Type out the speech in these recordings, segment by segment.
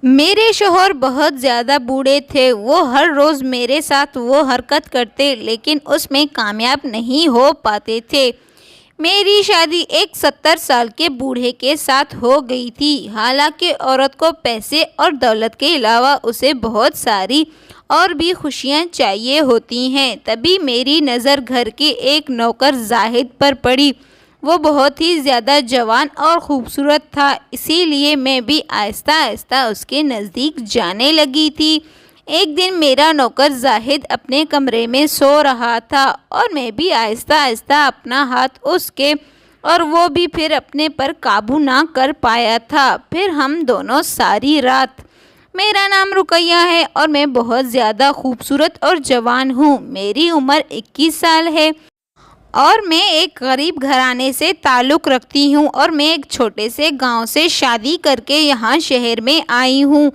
میرے شوہر بہت زیادہ بوڑھے تھے۔ وہ ہر روز میرے ساتھ وہ حرکت کرتے لیکن اس میں کامیاب نہیں ہو پاتے تھے۔ میری شادی ایک 70 سال کے بوڑھے کے ساتھ ہو گئی تھی۔ حالانکہ عورت کو پیسے اور دولت کے علاوہ اسے بہت ساری اور بھی خوشیاں چاہیے ہوتی ہیں۔ تبھی میری نظر گھر کے ایک نوکر زاہد پر پڑی۔ وہ بہت ہی زیادہ جوان اور خوبصورت تھا، اسی لیے میں بھی آہستہ آہستہ اس کے نزدیک جانے لگی تھی۔ ایک دن میرا نوکر زاہد اپنے کمرے میں سو رہا تھا اور میں بھی آہستہ آہستہ اپنا ہاتھ اس کے اور وہ بھی پھر اپنے پر قابو نہ کر پایا تھا۔ پھر ہم دونوں ساری رات۔ میرا نام رقیہ ہے اور میں بہت زیادہ خوبصورت اور جوان ہوں۔ میری عمر 21 سال ہے اور میں ایک غریب گھرانے سے تعلق رکھتی ہوں اور میں ایک چھوٹے سے گاؤں سے شادی کر کے یہاں شہر میں آئی ہوں۔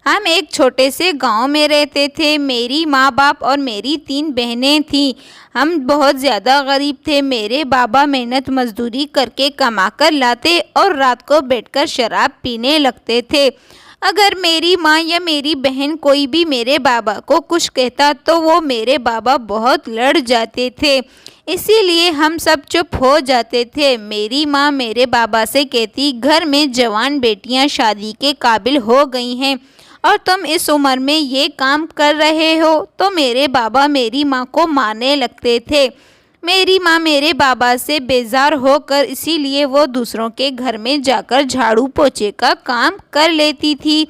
ہم ایک چھوٹے سے گاؤں میں رہتے تھے۔ میری ماں باپ اور میری 3 بہنیں تھیں۔ ہم بہت زیادہ غریب تھے۔ میرے بابا محنت مزدوری کر کے کما کر لاتے اور رات کو بیٹھ کر شراب پینے لگتے تھے۔ اگر میری ماں یا میری بہن کوئی بھی میرے بابا کو کچھ کہتا تو وہ میرے بابا بہت لڑ جاتے تھے، اسی لیے ہم سب چپ ہو جاتے تھے۔ میری ماں میرے بابا سے کہتی، گھر میں جوان بیٹیاں شادی کے قابل ہو گئی ہیں اور تم اس عمر میں یہ کام کر رہے ہو، تو میرے بابا میری ماں کو مارنے لگتے تھے۔ میری ماں میرے بابا سے بیزار ہو کر اسی لیے وہ دوسروں کے گھر میں جا کر جھاڑو پوچھے کا کام کر لیتی تھی۔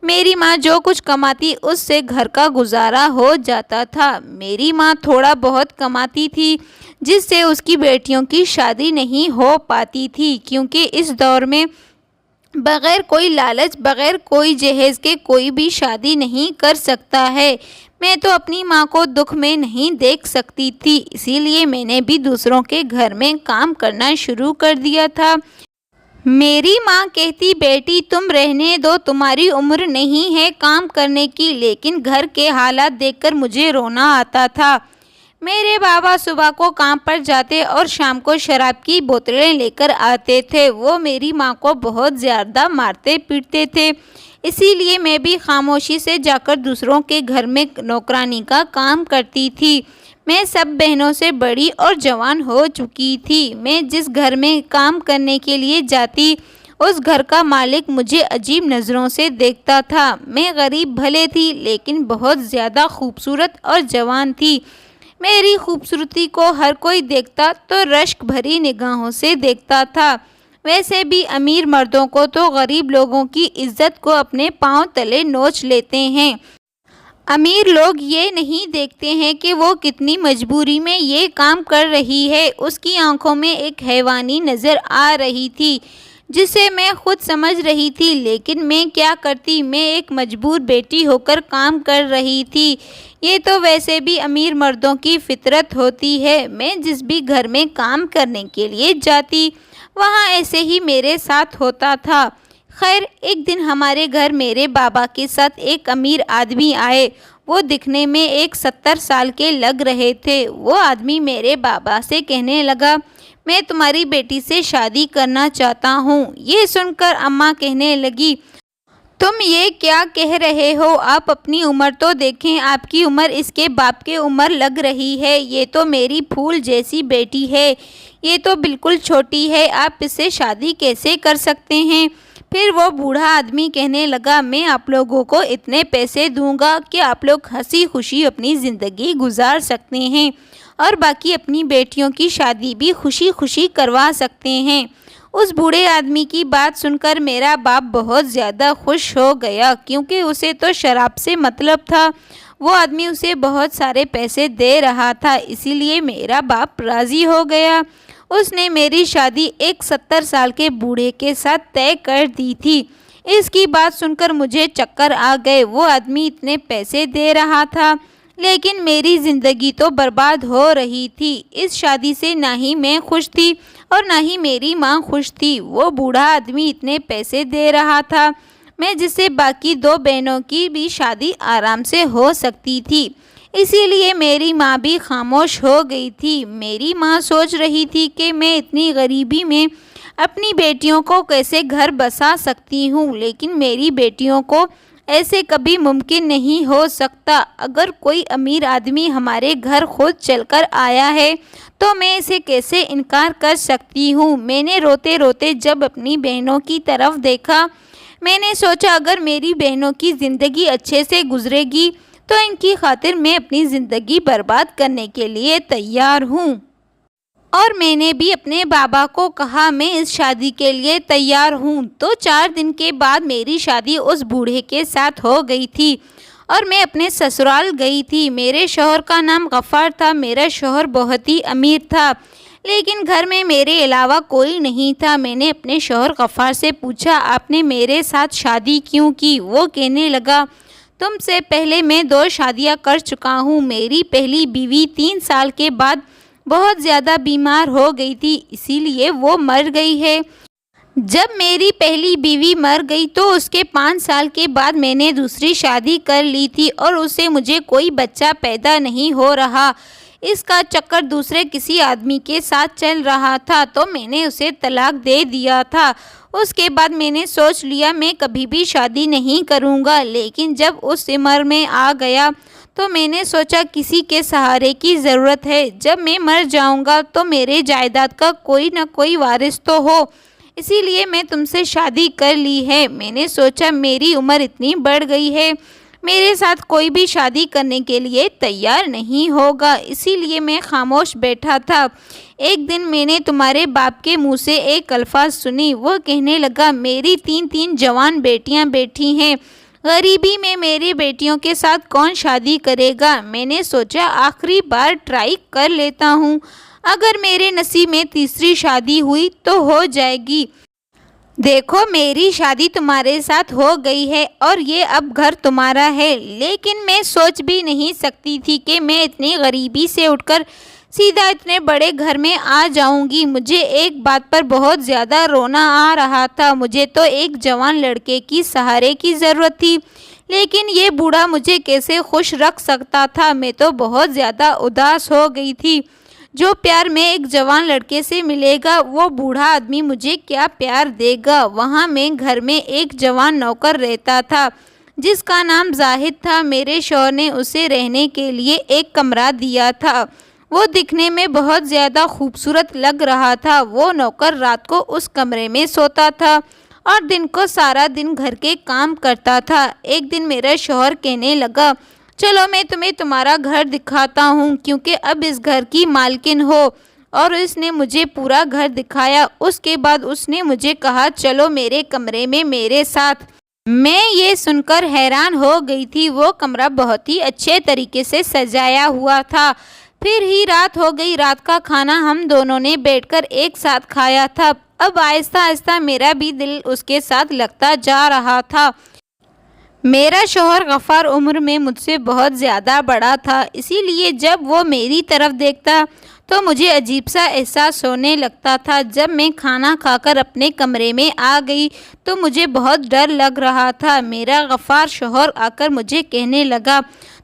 میری ماں جو کچھ کماتی اس سے گھر کا گزارا ہو جاتا تھا۔ میری ماں تھوڑا بہت کماتی تھی جس سے اس کی بیٹیوں کی شادی نہیں ہو پاتی تھی، کیونکہ اس دور میں بغیر کوئی لالچ، بغیر کوئی جہیز کے کوئی بھی شادی نہیں کر سکتا ہے۔ میں تو اپنی ماں کو دکھ میں نہیں دیکھ سکتی تھی، اسی لیے میں نے بھی دوسروں کے گھر میں کام کرنا شروع کر دیا تھا۔ میری ماں کہتی، بیٹی تم رہنے دو، تمہاری عمر نہیں ہے کام کرنے کی، لیکن گھر کے حالات دیکھ کر مجھے رونا آتا تھا۔ میرے بابا صبح کو کام پر جاتے اور شام کو شراب کی بوتلیں لے کر آتے تھے۔ وہ میری ماں کو بہت زیادہ مارتے پیٹتے تھے، اسی لیے میں بھی خاموشی سے جا کر دوسروں کے گھر میں نوکرانی کا کام کرتی تھی۔ میں سب بہنوں سے بڑی اور جوان ہو چکی تھی۔ میں جس گھر میں کام کرنے کے لیے جاتی اس گھر کا مالک مجھے عجیب نظروں سے دیکھتا تھا۔ میں غریب بھلے تھی لیکن بہت زیادہ خوبصورت اور جوان تھی۔ میری خوبصورتی کو ہر کوئی دیکھتا تو رشک بھری نگاہوں سے دیکھتا تھا۔ ویسے بھی امیر مردوں کو تو غریب لوگوں کی عزت کو اپنے پاؤں تلے نوچ لیتے ہیں۔ امیر لوگ یہ نہیں دیکھتے ہیں کہ وہ کتنی مجبوری میں یہ کام کر رہی ہے۔ اس کی آنکھوں میں ایک حیوانی نظر آ رہی تھی جسے میں خود سمجھ رہی تھی، لیکن میں کیا کرتی، میں ایک مجبور بیٹی ہو کر کام کر رہی تھی۔ یہ تو ویسے بھی امیر مردوں کی فطرت ہوتی ہے۔ میں جس بھی گھر میں کام کرنے کے لیے جاتی وہاں ایسے ہی میرے ساتھ ہوتا تھا۔ خیر، ایک دن ہمارے گھر میرے بابا کے ساتھ ایک امیر آدمی آئے۔ وہ دکھنے میں ایک 70 سال کے لگ رہے تھے۔ وہ آدمی میرے بابا سے کہنے لگا، میں تمہاری بیٹی سے شادی کرنا چاہتا ہوں۔ یہ سن کر اماں کہنے لگی، تم یہ کیا کہہ رہے ہو؟ آپ اپنی عمر تو دیکھیں، آپ کی عمر اس کے باپ کی عمر لگ رہی ہے۔ یہ تو میری پھول جیسی بیٹی ہے، یہ تو بالکل چھوٹی ہے، آپ اس سے شادی کیسے کر سکتے ہیں؟ پھر وہ بوڑھا آدمی کہنے لگا، میں آپ لوگوں کو اتنے پیسے دوں گا کہ آپ لوگ ہنسی خوشی اپنی زندگی گزار سکتے ہیں اور باقی اپنی بیٹیوں کی شادی بھی خوشی خوشی کروا سکتے ہیں۔ اس بوڑھے آدمی کی بات سن کر میرا باپ بہت زیادہ خوش ہو گیا، کیونکہ اسے تو شراب سے مطلب تھا۔ وہ آدمی اسے بہت سارے پیسے دے رہا تھا، اسی لیے میرا باپ راضی ہو گیا۔ اس نے میری شادی ایک 70 سال کے بوڑھے کے ساتھ طے کر دی تھی۔ اس کی بات سن کر مجھے چکر آ گئے۔ وہ آدمی اتنے پیسے دے رہا تھا لیکن میری زندگی تو برباد ہو رہی تھی۔ اس شادی سے نہ ہی میں خوش تھی اور نہ ہی میری ماں خوش تھی۔ وہ بوڑھا آدمی اتنے پیسے دے رہا تھا میں جس سے باقی 2 بہنوں کی بھی شادی آرام سے ہو سکتی تھی، اسی لیے میری ماں بھی خاموش ہو گئی تھی۔ میری ماں سوچ رہی تھی کہ میں اتنی غریبی میں اپنی بیٹیوں کو کیسے گھر بسا سکتی ہوں، لیکن میری بیٹیوں کو ایسے کبھی ممکن نہیں ہو سکتا۔ اگر کوئی امیر آدمی ہمارے گھر خود چل کر آیا ہے تو میں اسے کیسے انکار کر سکتی ہوں؟ میں نے روتے روتے جب اپنی بہنوں کی طرف دیکھا، میں نے سوچا اگر میری بہنوں کی زندگی اچھے سے گزرے گی تو ان کی خاطر میں اپنی زندگی برباد کرنے کے لیے تیار ہوں۔ اور میں نے بھی اپنے بابا کو کہا میں اس شادی کے لیے تیار ہوں۔ تو 4 دن کے بعد میری شادی اس بوڑھے کے ساتھ ہو گئی تھی اور میں اپنے سسرال گئی تھی۔ میرے شوہر کا نام غفار تھا۔ میرا شوہر بہت ہی امیر تھا، لیکن گھر میں میرے علاوہ کوئی نہیں تھا۔ میں نے اپنے شوہر غفار سے پوچھا آپ نے میرے ساتھ شادی کیوں کی؟ وہ کہنے لگا تم سے پہلے میں 2 شادیاں کر چکا ہوں۔ میری پہلی بیوی 3 سال کے بعد بہت زیادہ بیمار ہو گئی تھی، اسی لیے وہ مر گئی ہے۔ جب میری پہلی بیوی مر گئی تو اس کے 5 سال کے بعد میں نے دوسری شادی کر لی تھی اور اس سے مجھے کوئی بچہ پیدا نہیں ہو رہا۔ اس کا چکر دوسرے کسی آدمی کے ساتھ چل رہا تھا تو میں نے اسے طلاق دے دیا تھا۔ اس کے بعد میں نے سوچ لیا میں کبھی بھی شادی نہیں کروں گا، لیکن جب اس عمر میں آ گیا تو میں نے سوچا کسی کے سہارے کی ضرورت ہے۔ جب میں مر جاؤں گا تو میرے جائیداد کا کوئی نہ کوئی وارث تو ہو، اسی لیے میں تم سے شادی کر لی ہے۔ میں نے سوچا میری عمر اتنی بڑھ گئی ہے، میرے ساتھ کوئی بھی شادی کرنے کے لیے تیار نہیں ہوگا، اسی لیے میں خاموش بیٹھا تھا۔ ایک دن میں نے تمہارے باپ کے منہ سے ایک الفاظ سنی۔ وہ کہنے لگا میری 3 جوان بیٹیاں بیٹھی ہیں، غریبی میں میری بیٹیوں کے ساتھ کون شادی کرے گا؟ میں نے سوچا آخری بار ٹرائی کر لیتا ہوں، اگر میرے نصیب میں تیسری شادی ہوئی تو ہو جائے گی۔ دیکھو میری شادی تمہارے ساتھ ہو گئی ہے اور یہ اب گھر تمہارا ہے، لیکن میں سوچ بھی نہیں سکتی تھی کہ میں اتنی غریبی سے اٹھ کر سیدھا اتنے بڑے گھر میں آ جاؤں گی۔ مجھے ایک بات پر بہت زیادہ رونا آ رہا تھا۔ مجھے تو ایک جوان لڑکے کی سہارے کی ضرورت تھی، لیکن یہ بوڑھا مجھے کیسے خوش رکھ سکتا تھا؟ میں تو بہت زیادہ اداس ہو گئی تھی۔ جو پیار میں ایک جوان لڑکے سے ملے گا وہ بوڑھا آدمی مجھے کیا پیار دے گا؟ وہاں میں گھر میں ایک جوان نوکر رہتا تھا جس کا نام زاہد تھا۔ میرے شوہر نے اسے رہنے کے لیے ایک کمرہ دیا تھا۔ وہ دکھنے میں بہت زیادہ خوبصورت لگ رہا تھا۔ وہ نوکر رات کو اس کمرے میں سوتا تھا اور دن کو سارا دن گھر کے کام کرتا تھا۔ ایک دن میرا شوہر کہنے لگا چلو میں تمہیں تمہارا گھر دکھاتا ہوں، کیونکہ اب اس گھر کی مالکن ہو، اور اس نے مجھے پورا گھر دکھایا۔ اس کے بعد اس نے مجھے کہا چلو میرے کمرے میں میرے ساتھ۔ میں یہ سن کر حیران ہو گئی تھی۔ وہ کمرہ بہت ہی اچھے طریقے سے سجایا ہوا تھا۔ پھر ہی رات ہو گئی۔ رات کا کھانا ہم دونوں نے بیٹھ کر ایک ساتھ کھایا تھا۔ اب آہستہ آہستہ میرا بھی دل اس کے ساتھ لگتا جا رہا تھا۔ میرا شوہر غفار عمر میں مجھ سے بہت زیادہ بڑا تھا، اسی لیے جب وہ میری طرف دیکھتا تو مجھے عجیب سا احساس ہونے لگتا تھا۔ جب میں کھانا کھا کر اپنے کمرے میں آ گئی تو مجھے بہت ڈر لگ رہا تھا۔ میرا غفار شوہر آ کر مجھے کہنے لگا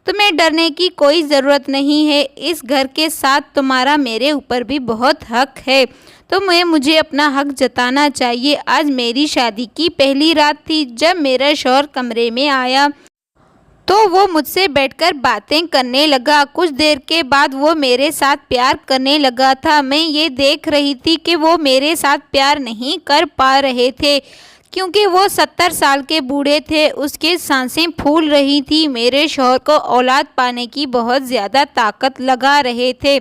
تمہیں ڈرنے کی کوئی ضرورت نہیں ہے، اس گھر کے ساتھ تمہارا میرے اوپر بھی بہت حق ہے، تو مجھے اپنا حق جتانا چاہیے۔ آج میری شادی کی پہلی رات تھی۔ جب میرا شوہر کمرے میں آیا تو وہ مجھ سے بیٹھ کر باتیں کرنے لگا۔ کچھ دیر کے بعد وہ میرے ساتھ پیار کرنے لگا تھا۔ میں یہ دیکھ رہی تھی کہ وہ میرے ساتھ پیار نہیں کر پا رہے تھے کیونکہ وہ 70 سال کے بوڑھے تھے۔ اس کے سانسیں پھول رہی تھی۔ میرے شوہر کو اولاد پانے کی بہت زیادہ طاقت لگا رہے تھے،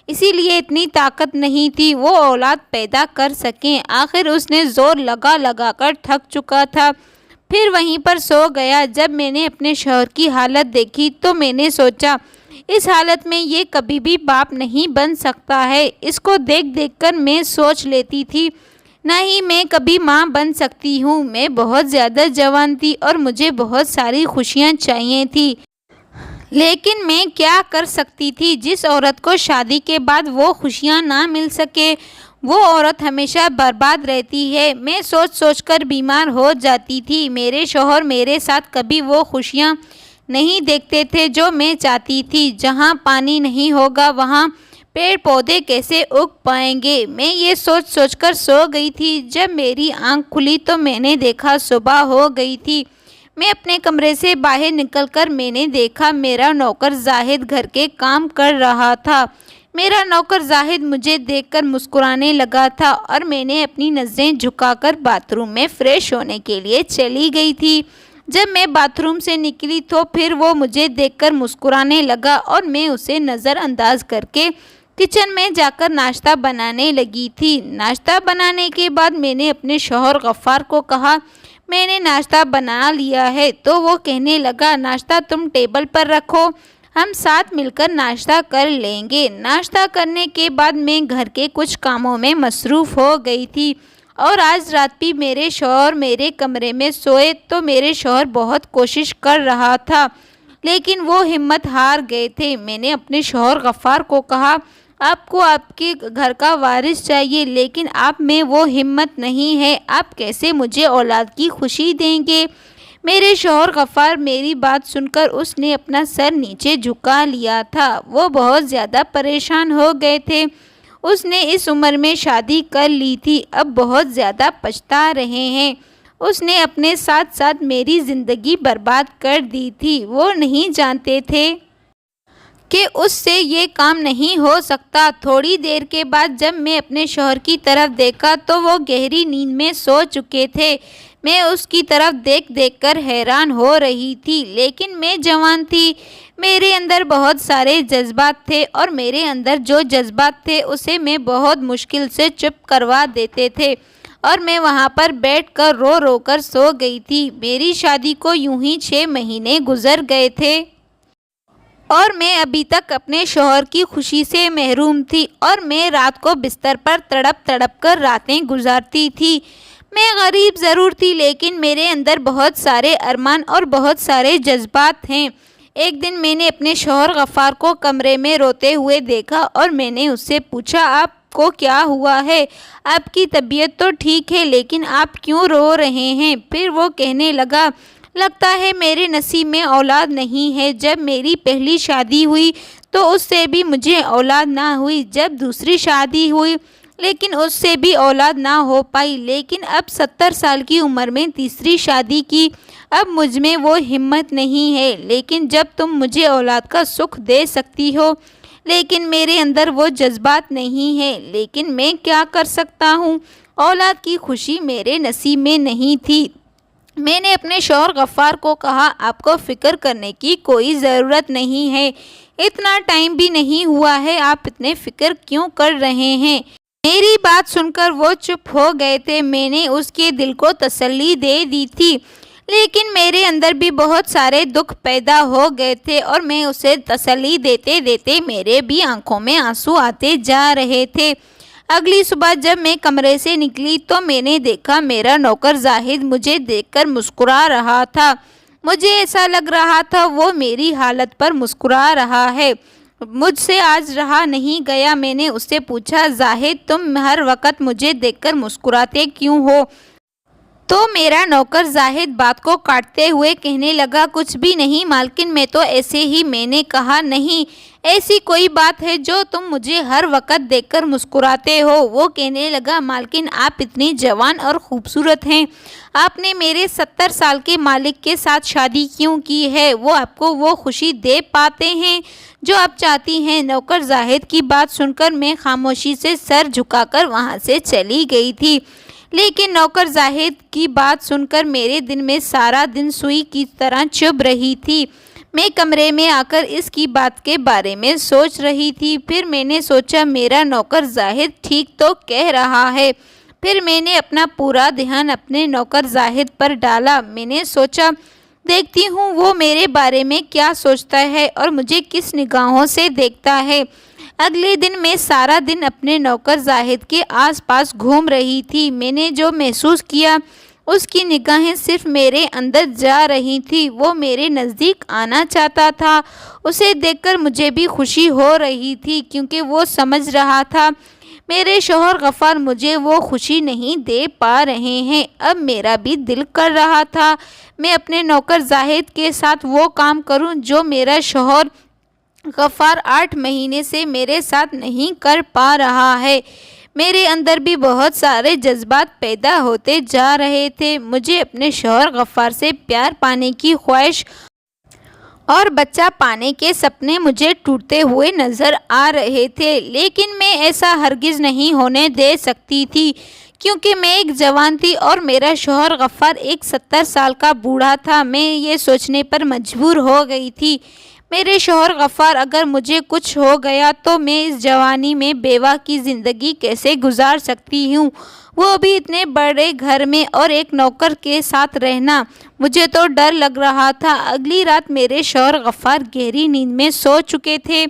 اسی لیے اتنی طاقت نہیں تھی وہ اولاد پیدا کر سکیں۔ آخر اس نے زور لگا لگا کر تھک چکا تھا، پھر وہیں پر سو گیا۔ جب میں نے اپنے شوہر کی حالت دیکھی تو میں نے سوچا اس حالت میں یہ کبھی بھی باپ نہیں بن سکتا ہے۔ اس کو دیکھ دیکھ کر میں سوچ لیتی تھی نہ ہی میں کبھی ماں بن سکتی ہوں۔ میں بہت زیادہ جوان تھی اور مجھے بہت ساری خوشیاں چاہیے تھی، لیکن میں کیا کر سکتی تھی؟ جس عورت کو شادی کے بعد وہ خوشیاں نہ مل سکے وہ عورت ہمیشہ برباد رہتی ہے۔ میں سوچ سوچ کر بیمار ہو جاتی تھی۔ میرے شوہر میرے ساتھ کبھی وہ خوشیاں نہیں دیکھتے تھے جو میں چاہتی تھی۔ جہاں پانی نہیں ہوگا وہاں پیڑ پودے کیسے اگ پائیں گے؟ میں یہ سوچ سوچ کر سو گئی تھی۔ جب میری آنکھ کھلی تو میں نے دیکھا صبح ہو گئی تھی۔ میں اپنے کمرے سے باہر نکل کر میں نے دیکھا میرا نوکر زاہد گھر کے کام کر رہا تھا۔ میرا نوکر زاہد مجھے دیکھ کر مسکرانے لگا تھا اور میں نے اپنی نظریں جھکا کر باتھ روم میں فریش ہونے کے لیے چلی گئی تھی۔ جب میں باتھ روم سے نکلی تو پھر وہ مجھے دیکھ کر مسکرانے لگا اور میں اسے نظر انداز کر کے کچن میں جا کر ناشتہ بنانے لگی تھی۔ ناشتہ بنانے کے بعد میں نے اپنے شوہر غفار کو کہا میں نے ناشتہ بنا لیا ہے، تو وہ کہنے لگا ناشتہ تم ٹیبل پر رکھو، ہم ساتھ مل کر ناشتہ کر لیں گے۔ ناشتہ کرنے کے بعد میں گھر کے کچھ کاموں میں مصروف ہو گئی تھی اور آج رات بھی میرے شوہر میرے کمرے میں سوئے تو میرے شوہر بہت کوشش کر رہا تھا لیکن وہ ہمت ہار گئے تھے۔ میں نے اپنے شوہر غفار کو کہا آپ کو آپ کے گھر کا وارث چاہیے لیکن آپ میں وہ ہمت نہیں ہے، آپ کیسے مجھے اولاد کی خوشی دیں گے؟ میرے شوہر غفار میری بات سن کر اس نے اپنا سر نیچے جھکا لیا تھا۔ وہ بہت زیادہ پریشان ہو گئے تھے۔ اس نے اس عمر میں شادی کر لی تھی، اب بہت زیادہ پچھتا رہے ہیں۔ اس نے اپنے ساتھ ساتھ میری زندگی برباد کر دی تھی۔ وہ نہیں جانتے تھے کہ اس سے یہ کام نہیں ہو سکتا۔ تھوڑی دیر کے بعد جب میں اپنے شوہر کی طرف دیکھا تو وہ گہری نیند میں سو چکے تھے۔ میں اس کی طرف دیکھ دیکھ کر حیران ہو رہی تھی لیکن میں جوان تھی، میرے اندر بہت سارے جذبات تھے اور میرے اندر جو جذبات تھے اسے میں بہت مشکل سے چپ کروا دیتے تھے اور میں وہاں پر بیٹھ کر رو رو کر سو گئی تھی۔ میری شادی کو یوں ہی 6 مہینے گزر گئے تھے اور میں ابھی تک اپنے شوہر کی خوشی سے محروم تھی اور میں رات کو بستر پر تڑپ تڑپ کر راتیں گزارتی تھی۔ میں غریب ضرور تھی لیکن میرے اندر بہت سارے ارمان اور بہت سارے جذبات ہیں۔ ایک دن میں نے اپنے شوہر غفار کو کمرے میں روتے ہوئے دیکھا اور میں نے اس سے پوچھا آپ کو کیا ہوا ہے؟ آپ کی طبیعت تو ٹھیک ہے لیکن آپ کیوں رو رہے ہیں؟ پھر وہ کہنے لگا لگتا ہے میرے نصیب میں اولاد نہیں ہے۔ جب میری پہلی شادی ہوئی تو اس سے بھی مجھے اولاد نہ ہوئی، جب دوسری شادی ہوئی لیکن اس سے بھی اولاد نہ ہو پائی، لیکن اب 70 سال کی عمر میں تیسری شادی کی، اب مجھ میں وہ ہمت نہیں ہے۔ لیکن جب تم مجھے اولاد کا سکھ دے سکتی ہو لیکن میرے اندر وہ جذبات نہیں ہیں، لیکن میں کیا کر سکتا ہوں؟ اولاد کی خوشی میرے نصیب میں نہیں تھی۔ میں نے اپنے شوہر غفار کو کہا آپ کو فکر کرنے کی کوئی ضرورت نہیں ہے، اتنا ٹائم بھی نہیں ہوا ہے، آپ اتنے فکر کیوں کر رہے ہیں؟ میری بات سن کر وہ چپ ہو گئے تھے۔ میں نے اس کے دل کو تسلی دے دی تھی لیکن میرے اندر بھی بہت سارے دکھ پیدا ہو گئے تھے اور میں اسے تسلی دیتے دیتے میرے بھی آنکھوں میں آنسو آتے جا رہے تھے۔ اگلی صبح جب میں کمرے سے نکلی تو میں نے دیکھا میرا نوکر زاہد مجھے دیکھ کر مسکرا رہا تھا۔ مجھے ایسا لگ رہا تھا وہ میری حالت پر مسکرا رہا ہے۔ مجھ سے آج رہا نہیں گیا۔ میں نے اس سے پوچھا زاہد تم ہر وقت مجھے دیکھ کر مسکراتے کیوں ہو؟ تو میرا نوکر زاہد بات کو کاٹتے ہوئے کہنے لگا کچھ بھی نہیں مالکن، میں تو ایسے ہی۔ میں نے کہا نہیں ایسی کوئی بات ہے جو تم مجھے ہر وقت دیکھ کر مسکراتے ہو؟ وہ کہنے لگا مالکن آپ اتنی جوان اور خوبصورت ہیں، آپ نے میرے 70 سال کے مالک کے ساتھ شادی کیوں کی ہے؟ وہ آپ کو وہ خوشی دے پاتے ہیں جو آپ چاہتی ہیں؟ نوکر زاہد کی بات سن کر میں خاموشی سے سر جھکا کر وہاں سے چلی گئی تھی لیکن نوکر زاہد کی بات سن کر میرے دل میں سارا دن سوئی کی طرح چبھ رہی تھی۔ میں کمرے میں آ کر اس کی بات کے بارے میں سوچ رہی تھی۔ پھر میں نے سوچا میرا نوکر زاہد ٹھیک تو کہہ رہا ہے۔ پھر میں نے اپنا پورا دھیان اپنے نوکر زاہد پر ڈالا۔ میں نے سوچا دیکھتی ہوں وہ میرے بارے میں کیا سوچتا ہے اور مجھے کس نگاہوں سے دیکھتا ہے۔ اگلے دن میں سارا دن اپنے نوکر زاہد کے آس پاس گھوم رہی تھی۔ میں نے جو محسوس کیا اس کی نگاہیں صرف میرے اندر جا رہی تھی، وہ میرے نزدیک آنا چاہتا تھا۔ اسے دیکھ کر مجھے بھی خوشی ہو رہی تھی کیونکہ وہ سمجھ رہا تھا میرے شوہر غفار مجھے وہ خوشی نہیں دے پا رہے ہیں۔ اب میرا بھی دل کر رہا تھا میں اپنے نوکر زاہد کے ساتھ وہ کام کروں جو میرا شوہر غفار 8 مہینے سے میرے ساتھ نہیں کر پا رہا ہے۔ میرے اندر بھی بہت سارے جذبات پیدا ہوتے جا رہے تھے۔ مجھے اپنے شوہر غفار سے پیار پانے کی خواہش اور بچہ پانے کے سپنے مجھے ٹوٹتے ہوئے نظر آ رہے تھے، لیکن میں ایسا ہرگز نہیں ہونے دے سکتی تھی، کیونکہ میں ایک جوان تھی اور میرا شوہر غفار ایک 70 سال کا بوڑھا تھا۔ میں یہ سوچنے پر مجبور ہو گئی تھی، میرے شوہر غفار اگر مجھے کچھ ہو گیا تو میں اس جوانی میں بیوہ کی زندگی کیسے گزار سکتی ہوں، وہ بھی اتنے بڑے گھر میں اور ایک نوکر کے ساتھ رہنا۔ مجھے تو ڈر لگ رہا تھا۔ اگلی رات میرے شوہر غفار گہری نیند میں سو چکے تھے۔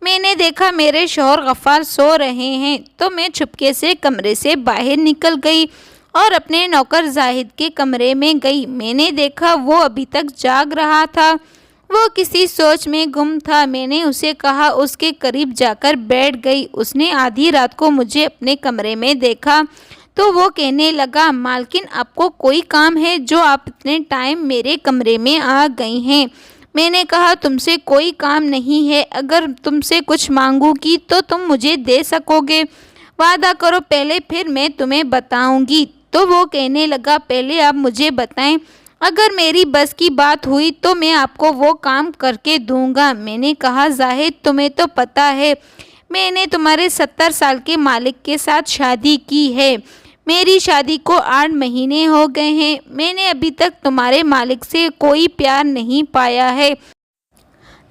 میں نے دیکھا میرے شوہر غفار سو رہے ہیں تو میں چپکے سے کمرے سے باہر نکل گئی اور اپنے نوکر زاہد کے کمرے میں گئی۔ میں نے دیکھا وہ ابھی تک جاگ رہا تھا، وہ کسی سوچ میں گم تھا۔ میں نے اسے کہا، اس کے قریب جا کر بیٹھ گئی۔ اس نے آدھی رات کو مجھے اپنے کمرے میں دیکھا تو وہ کہنے لگا، مالکن آپ کو کوئی کام ہے جو آپ اتنے ٹائم میرے کمرے میں آ گئی ہیں؟ میں نے کہا، تم سے کوئی کام نہیں ہے، اگر تم سے کچھ مانگوں گی تو تم مجھے دے سکو گے، وعدہ کرو پہلے پھر میں تمہیں بتاؤں گی۔ تو وہ کہنے لگا، پہلے آپ مجھے بتائیں، اگر میری بس کی بات ہوئی تو میں آپ کو وہ کام کر کے دوں گا۔ میں نے کہا، زاہد تمہیں تو پتہ ہے میں نے تمہارے 70 سال کے مالک کے ساتھ شادی کی ہے، میری شادی کو 8 مہینے ہو گئے ہیں، میں نے ابھی تک تمہارے مالک سے کوئی پیار نہیں پایا ہے۔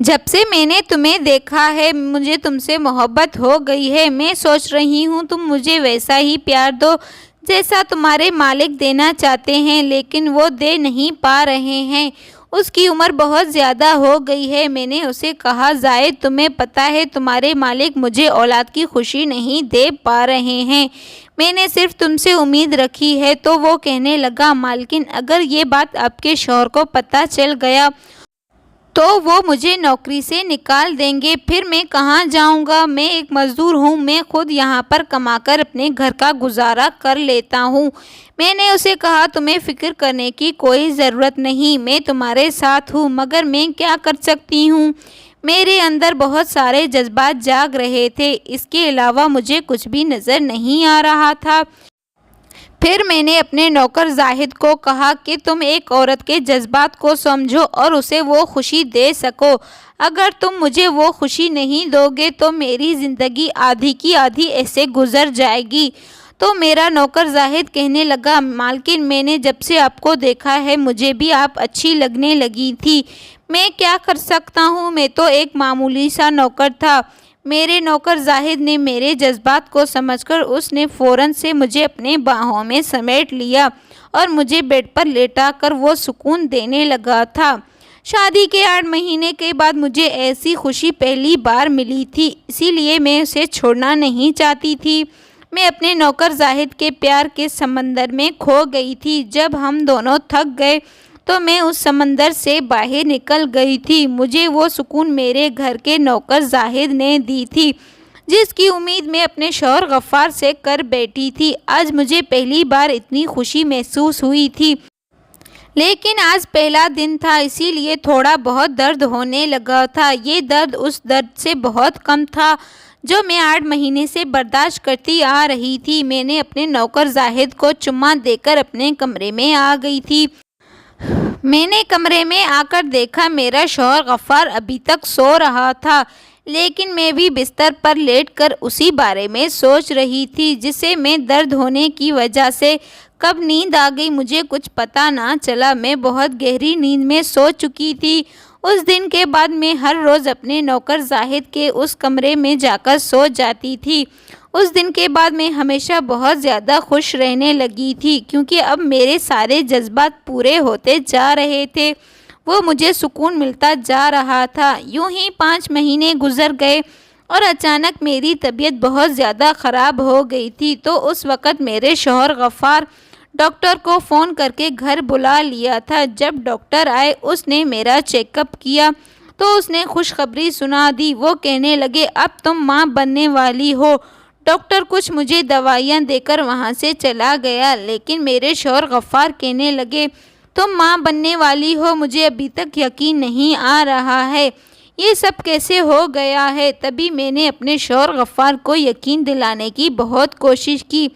جب سے میں نے تمہیں دیکھا ہے مجھے تم سے محبت ہو گئی ہے۔ میں سوچ رہی ہوں تم مجھے ویسا ہی پیار دو جیسا تمہارے مالک دینا چاہتے ہیں، لیکن وہ دے نہیں پا رہے ہیں، اس کی عمر بہت زیادہ ہو گئی ہے۔ میں نے اسے کہا، زاہد تمہیں پتہ ہے تمہارے مالک مجھے اولاد کی خوشی نہیں دے پا رہے ہیں، میں نے صرف تم سے امید رکھی ہے۔ تو وہ کہنے لگا، مالکن اگر یہ بات آپ کے شوہر کو پتہ چل گیا تو وہ مجھے نوکری سے نکال دیں گے، پھر میں کہاں جاؤں گا؟ میں ایک مزدور ہوں، میں خود یہاں پر کما کر اپنے گھر کا گزارا کر لیتا ہوں۔ میں نے اسے کہا، تمہیں فکر کرنے کی کوئی ضرورت نہیں، میں تمہارے ساتھ ہوں، مگر میں کیا کر سکتی ہوں؟ میرے اندر بہت سارے جذبات جاگ رہے تھے، اس کے علاوہ مجھے کچھ بھی نظر نہیں آ رہا تھا۔ پھر میں نے اپنے نوکر زاہد کو کہا کہ تم ایک عورت کے جذبات کو سمجھو اور اسے وہ خوشی دے سکو، اگر تم مجھے وہ خوشی نہیں دو گے تو میری زندگی آدھی کی آدھی ایسے گزر جائے گی۔ تو میرا نوکر زاہد کہنے لگا، مالکن میں نے جب سے آپ کو دیکھا ہے مجھے بھی آپ اچھی لگنے لگی تھی، میں کیا کر سکتا ہوں، میں تو ایک معمولی سا نوکر تھا۔ میرے نوکر زاہد نے میرے جذبات کو سمجھ کر اس نے فوراً سے مجھے اپنے باہوں میں سمیٹ لیا اور مجھے بیڈ پر لیٹا کر وہ سکون دینے لگا تھا۔ شادی کے 8 مہینے کے بعد مجھے ایسی خوشی پہلی بار ملی تھی، اسی لیے میں اسے چھوڑنا نہیں چاہتی تھی۔ میں اپنے نوکر زاہد کے پیار کے سمندر میں کھو گئی تھی۔ جب ہم دونوں تھک گئے تو میں اس سمندر سے باہر نکل گئی تھی۔ مجھے وہ سکون میرے گھر کے نوکر زاہد نے دی تھی، جس کی امید میں اپنے شوہر غفار سے کر بیٹھی تھی۔ آج مجھے پہلی بار اتنی خوشی محسوس ہوئی تھی، لیکن آج پہلا دن تھا، اسی لیے تھوڑا بہت درد ہونے لگا تھا۔ یہ درد اس درد سے بہت کم تھا جو میں 8 مہینے سے برداشت کرتی آ رہی تھی۔ میں نے اپنے نوکر زاہد کو چمہ دے کر اپنے کمرے میں آ گئی تھی۔ میں نے کمرے میں آ کر دیکھا میرا شوہر غفار ابھی تک سو رہا تھا، لیکن میں بھی بستر پر لیٹ کر اسی بارے میں سوچ رہی تھی جسے میں درد ہونے کی وجہ سے کب نیند آ گئی مجھے کچھ پتہ نہ چلا۔ میں بہت گہری نیند میں سو چکی تھی۔ اس دن کے بعد میں ہر روز اپنے نوکر زاہد کے اس کمرے میں جا کر سو جاتی تھی۔ اس دن کے بعد میں ہمیشہ بہت زیادہ خوش رہنے لگی تھی، کیونکہ اب میرے سارے جذبات پورے ہوتے جا رہے تھے، وہ مجھے سکون ملتا جا رہا تھا۔ یوں ہی 5 مہینے گزر گئے اور اچانک میری طبیعت بہت زیادہ خراب ہو گئی تھی۔ تو اس وقت میرے شوہر غفار ڈاکٹر کو فون کر کے گھر بلا لیا تھا۔ جب ڈاکٹر آئے اس نے میرا چیک اپ کیا تو اس نے خوشخبری سنا دی۔ وہ کہنے لگے، اب تم ماں بننے والی ہو۔ ڈاکٹر کچھ مجھے دوائیاں دے کر وہاں سے چلا گیا، لیکن میرے شوہر غفار کہنے لگے، تم ماں بننے والی ہو، مجھے ابھی تک یقین نہیں آ رہا ہے۔ یہ سب کیسے ہو گیا ہے؟ تبھی میں نے اپنے شوہر غفار کو یقین دلانے کی بہت کوشش کی۔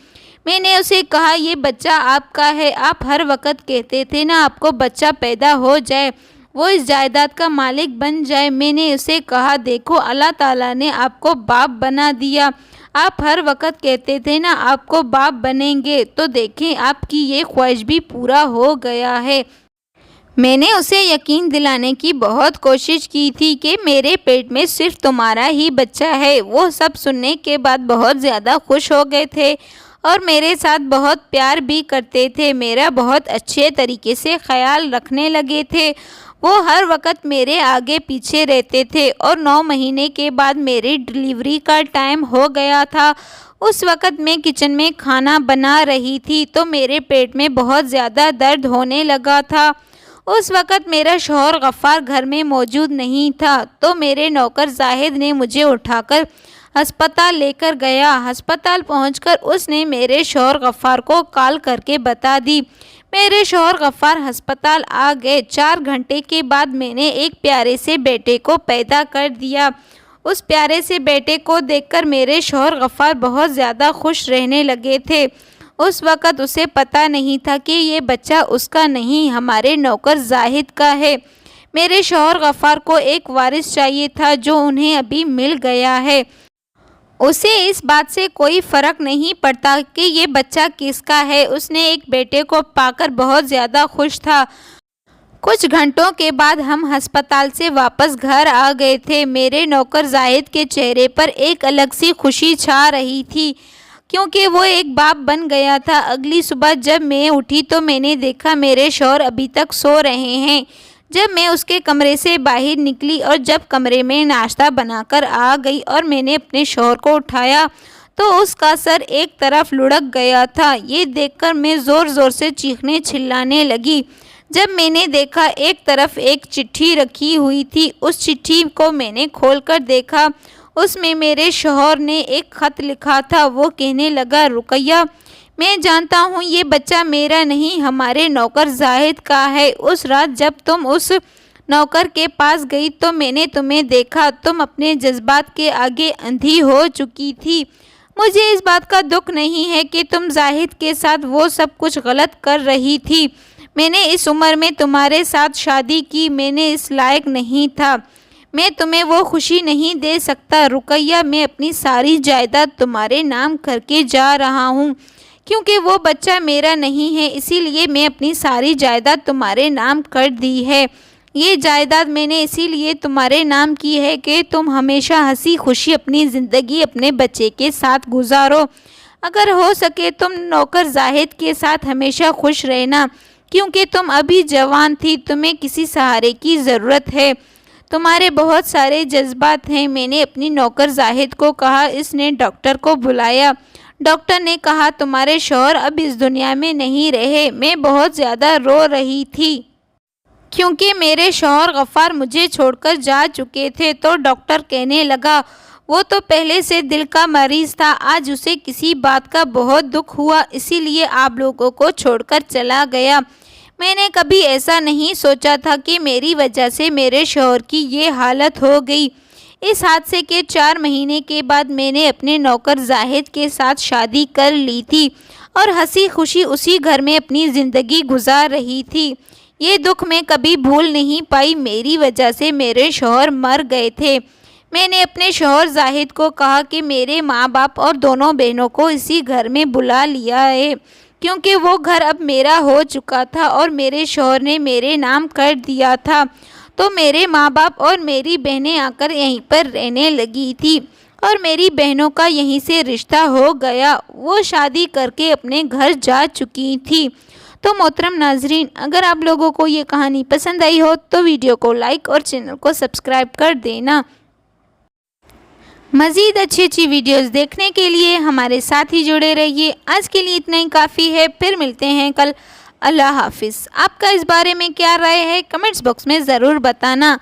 میں نے اسے کہا یہ بچہ آپ کا ہے، آپ ہر وقت کہتے تھے نا آپ کو بچہ پیدا ہو جائے، وہ اس جائیداد کا مالک بن جائے۔ میں نے اسے کہا دیکھو اللہ تعالیٰ نے آپ کو باپ بنا دیا، آپ ہر وقت کہتے تھے نا آپ کو باپ بنیں گے، تو دیکھیں آپ کی یہ خواہش بھی پورا ہو گیا ہے۔ میں نے اسے یقین دلانے کی بہت کوشش کی تھی کہ میرے پیٹ میں صرف تمہارا ہی بچہ ہے۔ وہ سب سننے کے بعد بہت زیادہ خوش ہو گئے تھے اور میرے ساتھ بہت پیار بھی کرتے تھے، میرا بہت اچھے طریقے سے خیال رکھنے لگے تھے۔ وہ ہر وقت میرے آگے پیچھے رہتے تھے اور 9 مہینے کے بعد میری ڈلیوری کا ٹائم ہو گیا تھا۔ اس وقت میں کچن میں کھانا بنا رہی تھی تو میرے پیٹ میں بہت زیادہ درد ہونے لگا تھا۔ اس وقت میرا شوہر غفار گھر میں موجود نہیں تھا تو میرے نوکر زاہد نے مجھے اٹھا کر ہسپتال لے کر گیا۔ ہسپتال پہنچ کر اس نے میرے شوہر غفار کو کال کر کے بتا دی۔ میرے شوہر غفار ہسپتال آ گئے۔ 4 گھنٹے کے بعد میں نے ایک پیارے سے بیٹے کو پیدا کر دیا۔ اس پیارے سے بیٹے کو دیکھ کر میرے شوہر غفار بہت زیادہ خوش رہنے لگے تھے۔ اس وقت اسے پتہ نہیں تھا کہ یہ بچہ اس کا نہیں، ہمارے نوکر زاہد کا ہے۔ میرے شوہر غفار کو ایک وارث چاہیے تھا جو انہیں ابھی مل گیا ہے۔ اسے اس بات سے کوئی فرق نہیں پڑتا کہ یہ بچہ کس کا ہے، اس نے ایک بیٹے کو پا کر بہت زیادہ خوش تھا۔ کچھ گھنٹوں کے بعد ہم ہسپتال سے واپس گھر آ گئے تھے۔ میرے نوکر زاہد کے چہرے پر ایک الگ سی خوشی چھا رہی تھی کیونکہ وہ ایک باپ بن گیا تھا۔ اگلی صبح جب میں اٹھی تو میں نے دیکھا میرے شوہر ابھی تک سو رہے ہیں۔ جب میں اس کے کمرے سے باہر نکلی اور جب کمرے میں ناشتہ بنا کر آ گئی اور میں نے اپنے شوہر کو اٹھایا تو اس کا سر ایک طرف لڑک گیا تھا۔ یہ دیکھ کر میں زور زور سے چیخنے چلانے لگی۔ جب میں نے دیکھا ایک طرف ایک چٹھی رکھی ہوئی تھی، اس چٹھی کو میں نے کھول کر دیکھا، اس میں میرے شوہر نے ایک خط لکھا تھا۔ وہ کہنے لگا رقیہ میں جانتا ہوں یہ بچہ میرا نہیں، ہمارے نوکر زاہد کا ہے۔ اس رات جب تم اس نوکر کے پاس گئی تو میں نے تمہیں دیکھا، تم اپنے جذبات کے آگے اندھی ہو چکی تھی۔ مجھے اس بات کا دکھ نہیں ہے کہ تم زاہد کے ساتھ وہ سب کچھ غلط کر رہی تھی۔ میں نے اس عمر میں تمہارے ساتھ شادی کی، میں نے اس لائق نہیں تھا، میں تمہیں وہ خوشی نہیں دے سکتا۔ رقیہ میں اپنی ساری جائیداد تمہارے نام کر کے جا رہا ہوں کیونکہ وہ بچہ میرا نہیں ہے، اسی لیے میں اپنی ساری جائیداد تمہارے نام کر دی ہے۔ یہ جائیداد میں نے اسی لیے تمہارے نام کی ہے کہ تم ہمیشہ ہنسی خوشی اپنی زندگی اپنے بچے کے ساتھ گزارو۔ اگر ہو سکے تم نوکر زاہد کے ساتھ ہمیشہ خوش رہنا کیونکہ تم ابھی جوان تھی، تمہیں کسی سہارے کی ضرورت ہے، تمہارے بہت سارے جذبات ہیں۔ میں نے اپنی نوکر زاہد کو کہا۔ اس نے ڈاکٹر کو بلایا۔ ڈاکٹر نے کہا تمہارے شوہر اب اس دنیا میں نہیں رہے۔ میں بہت زیادہ رو رہی تھی کیونکہ میرے شوہر غفار مجھے چھوڑ کر جا چکے تھے۔ تو ڈاکٹر کہنے لگا وہ تو پہلے سے دل کا مریض تھا، آج اسے کسی بات کا بہت دکھ ہوا اسی لیے آپ لوگوں کو چھوڑ کر چلا گیا۔ میں نے کبھی ایسا نہیں سوچا تھا کہ میری وجہ سے میرے شوہر کی یہ حالت ہو گئی۔ اس حادثے کے 4 مہینے کے بعد میں نے اپنے نوکر زاہد کے ساتھ شادی کر لی تھی اور ہنسی خوشی اسی گھر میں اپنی زندگی گزار رہی تھی۔ یہ دکھ میں کبھی بھول نہیں پائی، میری وجہ سے میرے شوہر مر گئے تھے۔ میں نے اپنے شوہر زاہد کو کہا کہ میرے ماں باپ اور دونوں بہنوں کو اسی گھر میں بلا لیا ہے کیونکہ وہ گھر اب میرا ہو چکا تھا اور میرے شوہر نے میرے نام کر دیا تھا، تو میرے ماں باپ اور میری بہنیں آ کر یہیں پر رہنے لگی تھی اور میری بہنوں کا یہیں سے رشتہ ہو گیا، وہ شادی کر کے اپنے گھر جا چکی تھی۔ تو محترم ناظرین، اگر آپ لوگوں کو یہ کہانی پسند آئی ہو تو ویڈیو کو لائک اور چینل کو سبسکرائب کر دینا۔ مزید اچھی ویڈیوز دیکھنے کے لیے ہمارے ساتھ ہی جڑے رہیے۔ آج کے لیے اتنا ہی کافی ہے، پھر ملتے ہیں کل۔ اللہ حافظ۔ آپ کا اس بارے میں کیا رائے ہے کمنٹس باکس میں ضرور بتانا۔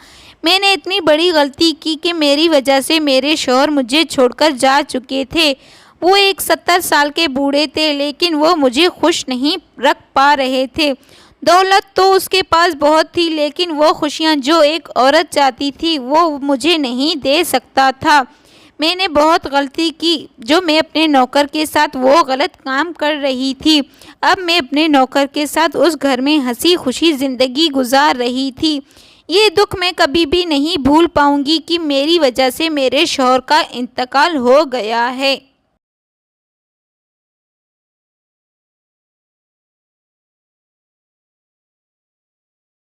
میں نے اتنی بڑی غلطی کی کہ میری وجہ سے میرے شوہر مجھے چھوڑ کر جا چکے تھے۔ وہ ایک 70 سال کے بوڑھے تھے لیکن وہ مجھے خوش نہیں رکھ پا رہے تھے، دولت تو اس کے پاس بہت تھی، لیکن وہ خوشیاں جو ایک عورت چاہتی تھی وہ مجھے نہیں دے سکتا تھا۔ میں نے بہت غلطی کی جو میں اپنے نوکر کے ساتھ وہ غلط کام کر رہی تھی۔ اب میں اپنے نوکر کے ساتھ اس گھر میں ہنسی خوشی زندگی گزار رہی تھی۔ یہ دکھ میں کبھی بھی نہیں بھول پاؤں گی کہ میری وجہ سے میرے شوہر کا انتقال ہو گیا ہے۔